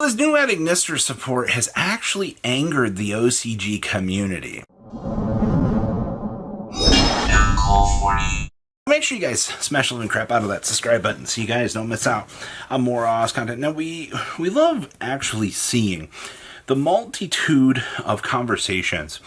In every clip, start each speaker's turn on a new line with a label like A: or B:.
A: This new Ignister support has actually angered the OCG community. Make sure you guys smash the living crap out of that subscribe button so you guys don't miss out on more Oz content. Now, we love actually seeing the multitude of conversations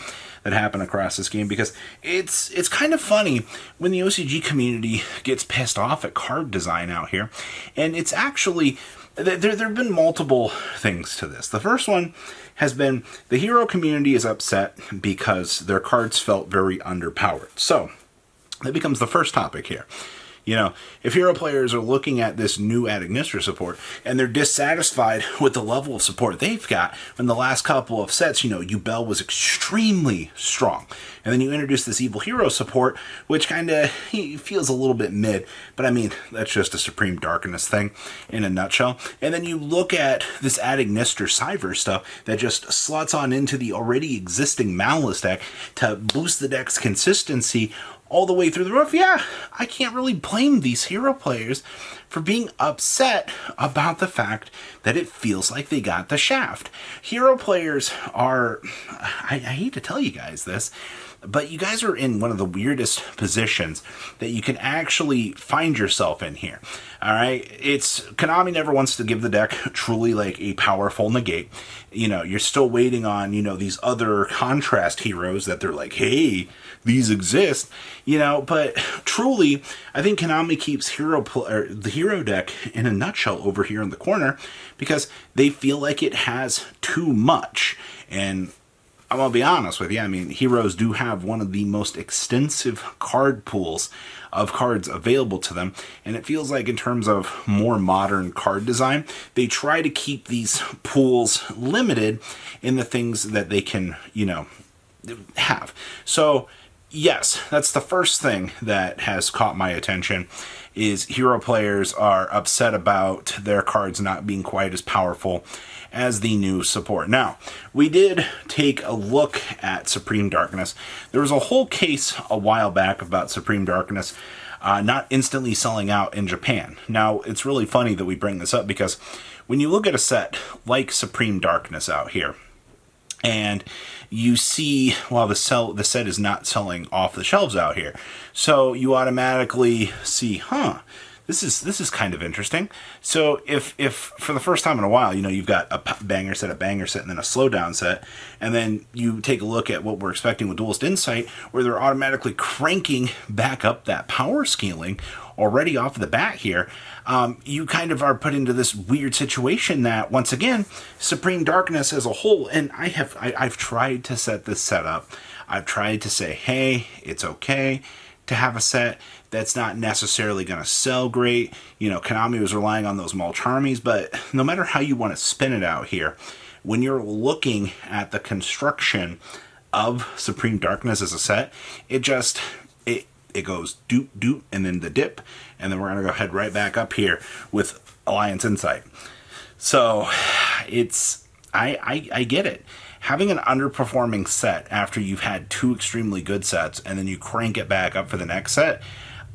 A: that happen across this game, because it's kind of funny when the OCG community gets pissed off at card design out here. And it's actually, there have been multiple things to this. The first one has been the hero community is upset because their cards felt very underpowered. So that becomes the first topic here. You know, if hero players are looking at this new Ad Ignister support and they're dissatisfied with the level of support they've got, in the last couple of sets, you know, Yubel was extremely strong. And then you introduce this Evil Hero support, which kind of feels a little bit mid, but I mean, that's just a Supreme Darkness thing in a nutshell. And then you look at this Ad Ignister Cyver stuff that just slots on into the already existing Malice deck to boost the deck's consistency all the way through the roof. Yeah, I can't really blame these hero players for being upset about the fact that it feels like they got the shaft. Hero players are, I hate to tell you guys this, but you guys are in one of the weirdest positions that you can actually find yourself in here. All right, it's Konami never wants to give the deck truly like a powerful negate. You know, you're still waiting on, you know, these other contrast heroes that they're like, hey, these exist, you know, but truly, I think Konami keeps the hero deck in a nutshell over here in the corner because they feel like it has too much. And I'm going to be honest with you, I mean, heroes do have one of the most extensive card pools of cards available to them, and it feels like in terms of more modern card design, they try to keep these pools limited in the things that they can, you know, have. So yes, that's the first thing that has caught my attention, is hero players are upset about their cards not being quite as powerful as the new support. Now, we did take a look at Supreme Darkness. There was a whole case a while back about Supreme Darkness not instantly selling out in Japan. Now, it's really funny that we bring this up because when you look at a set like Supreme Darkness out here, and you see, well, the set is not selling off the shelves out here, so you automatically see, this is kind of interesting. So if for the first time in a while, you know, you've got a banger set, and then a slowdown set, and then you take a look at what we're expecting with Duelist Insight, where they're automatically cranking back up that power scaling already off the bat here, you kind of are put into this weird situation that, once again, Supreme Darkness as a whole, and I've tried to set this set up. I've tried to say, hey, it's okay to have a set that's not necessarily going to sell great. You know, Konami was relying on those mulch armies, but no matter how you want to spin it out here, when you're looking at the construction of Supreme Darkness as a set, it goes doop doop and then the dip, and then we're going to go head right back up here with Alliance Insight. So it's I get it. Having an underperforming set after you've had two extremely good sets and then you crank it back up for the next set,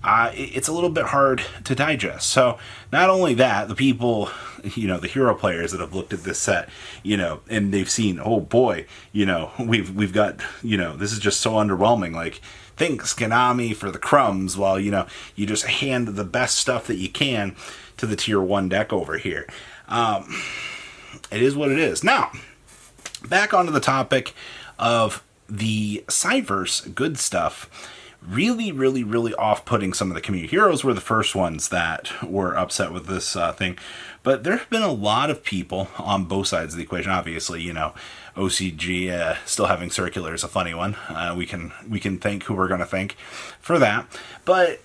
A: it's a little bit hard to digest. So not only that, the people, you know, the hero players that have looked at this set, you know, and they've seen, oh boy, you know, we've got, you know, this is just so underwhelming. Like, thanks Konami for the crumbs, while, you know, you just hand the best stuff that you can to the tier 1 deck over here. It is what it is. Now, back onto the topic of the Cyverse good stuff. Really, really, really off-putting some of the community. Heroes were the first ones that were upset with this thing. But there have been a lot of people on both sides of the equation. Obviously, you know, OCG still having Circular is a funny one. We can thank who we're going to thank for that. But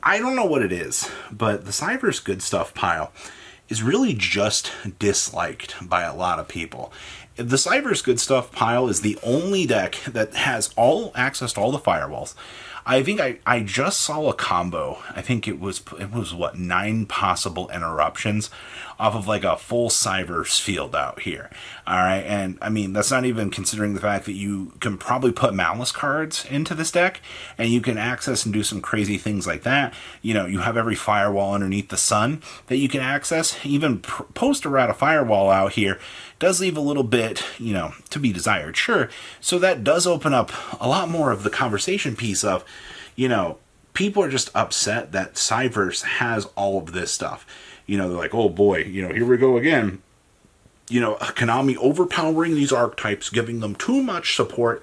A: I don't know what it is, but the Cyverse good stuff pile is really just disliked by a lot of people. The Cyverse good stuff pile is the only deck that has all access to all the firewalls. I think I just saw a combo. I think it was what, 9 possible interruptions off of like a full Cyberse field out here. All right, and I mean that's not even considering the fact that you can probably put Malice cards into this deck, and you can access and do some crazy things like that. You know, you have every firewall underneath the sun that you can access. Even post errata firewall out here does leave a little bit, you know, to be desired, sure. So that does open up a lot more of the conversation piece of, you know, people are just upset that Cyverse has all of this stuff. You know, they're like, oh boy, you know, here we go again. You know, Konami overpowering these archetypes, giving them too much support.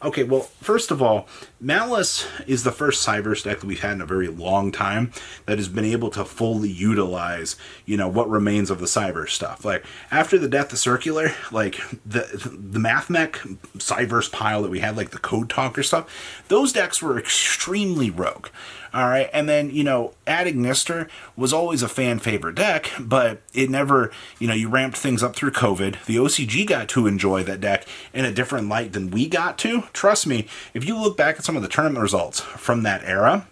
A: Okay, well, first of all, Malice is the first Cyverse deck that we've had in a very long time that has been able to fully utilize, you know, what remains of the Cyverse stuff. Like, after the death of Circular, like, the MathMech Cyverse pile that we had, like the Code Talker stuff, those decks were extremely rogue. All right, and then, you know, Ad Ignister was always a fan favorite deck, but it never, you know, you ramped things up through COVID. The OCG got to enjoy that deck in a different light than we got to. Trust me, if you look back at some of the tournament results from that era,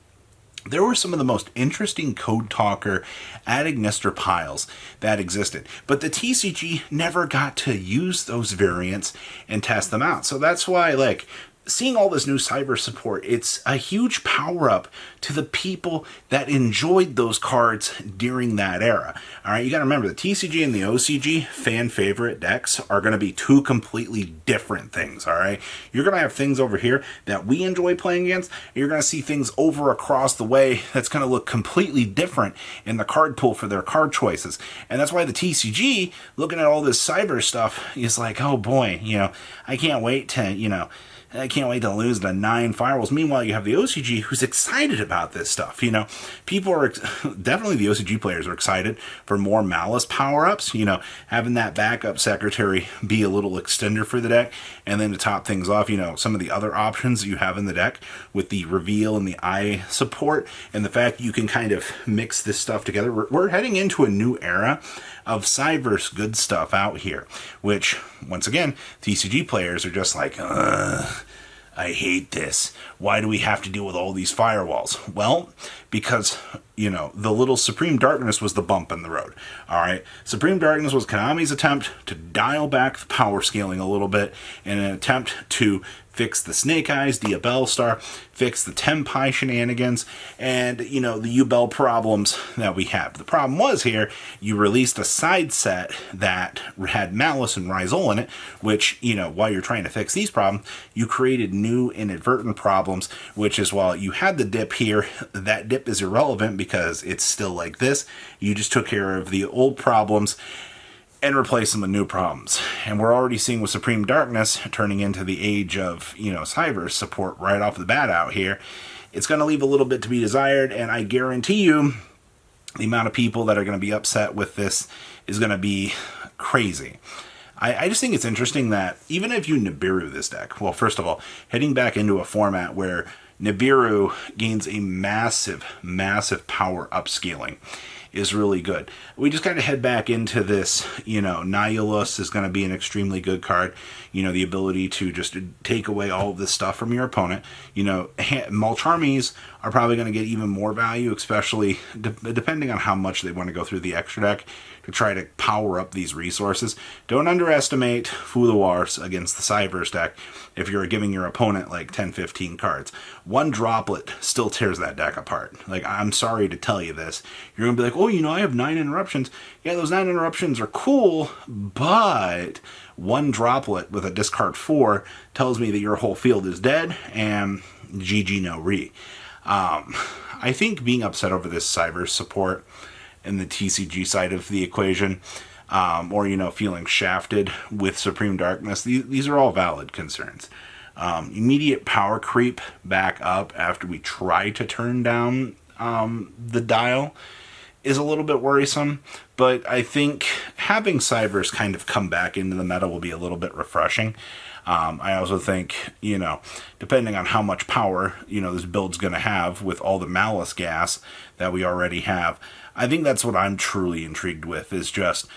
A: there were some of the most interesting Code Talker Ad Ignister piles that existed. But the TCG never got to use those variants and test them out. So that's why, like, seeing all this new Cyberse support, it's a huge power up to the people that enjoyed those cards during that era. All right, you got to remember the TCG and the OCG fan favorite decks are going to be two completely different things. All right, you're going to have things over here that we enjoy playing against, and you're going to see things over across the way that's going to look completely different in the card pool for their card choices. And that's why the TCG, looking at all this Cyberse stuff, is like, oh boy, you know, I can't wait to, you know, I can't wait to lose the 9 firewalls. Meanwhile, you have the OCG who's excited about this stuff. You know, people are definitely, the OCG players are excited for more Malice power-ups. You know, having that backup secretary be a little extender for the deck. And then to top things off, you know, some of the other options you have in the deck with the reveal and the eye support and the fact you can kind of mix this stuff together. We're heading into a new era of Cyverse good stuff out here, which, once again, TCG players are just like, I hate this. Why do we have to deal with all these firewalls? Well, because, you know, the little Supreme Darkness was the bump in the road. All right. Supreme Darkness was Konami's attempt to dial back the power scaling a little bit in an attempt to fix the Snake Eyes, Diabell Star, fix the Tenpai shenanigans, and, you know, the U-Bell problems that we have. The problem was here, you released a side set that had Malice and Rizal in it, which, you know, while you're trying to fix these problems, you created new inadvertent problems, which is, while you had the dip here, that dip is irrelevant because it's still like this. You just took care of the old problems and replace them with new problems. And we're already seeing with Supreme Darkness turning into the age of, you know, Cyverse support right off the bat out here. It's going to leave a little bit to be desired, and I guarantee you the amount of people that are going to be upset with this is going to be crazy. I just think it's interesting that even if you Nibiru this deck, well, first of all, heading back into a format where Nibiru gains a massive, massive power upscaling is really good. We just kind of head back into this, you know, Nihilus is going to be an extremely good card. You know, the ability to just take away all of this stuff from your opponent. You know, Mulcharmies are probably going to get even more value, especially depending on how much they want to go through the extra deck to try to power up these resources. Don't underestimate Fuluars against the Cyverse deck if you're giving your opponent like 10-15 cards. One droplet still tears that deck apart. Like, I'm sorry to tell you this. You're going to be like, oh, you know, I have 9 interruptions. Yeah, those 9 interruptions are cool, but one droplet with a discard 4 tells me that your whole field is dead, and GG no re. I think being upset over this Cyverse support in the TCG side of the equation, or, you know, feeling shafted with Supreme Darkness, these are all valid concerns. Immediate power creep back up after we try to turn down the dial is a little bit worrisome, but I think having Cyverse kind of come back into the meta will be a little bit refreshing. I also think, you know, depending on how much power, you know, this build's going to have with all the Malice gas that we already have, I think that's what I'm truly intrigued with, is just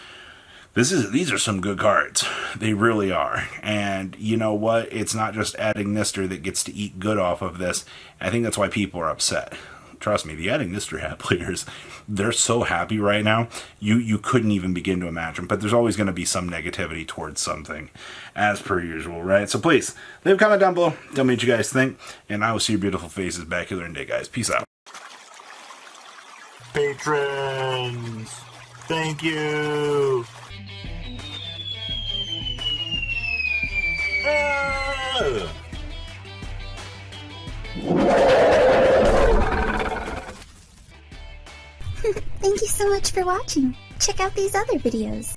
A: These are some good cards. They really are. And you know what? It's not just adding Nister that gets to eat good off of this. I think that's why people are upset. Trust me, the adding Nister hat players, they're so happy right now, you couldn't even begin to imagine. But there's always going to be some negativity towards something, as per usual, right? So please, leave a comment down below. Tell me what you guys think. And I will see your beautiful faces back here in a day, guys. Peace out.
B: Patrons, thank you.
C: Thank you so much for watching. Check out these other videos.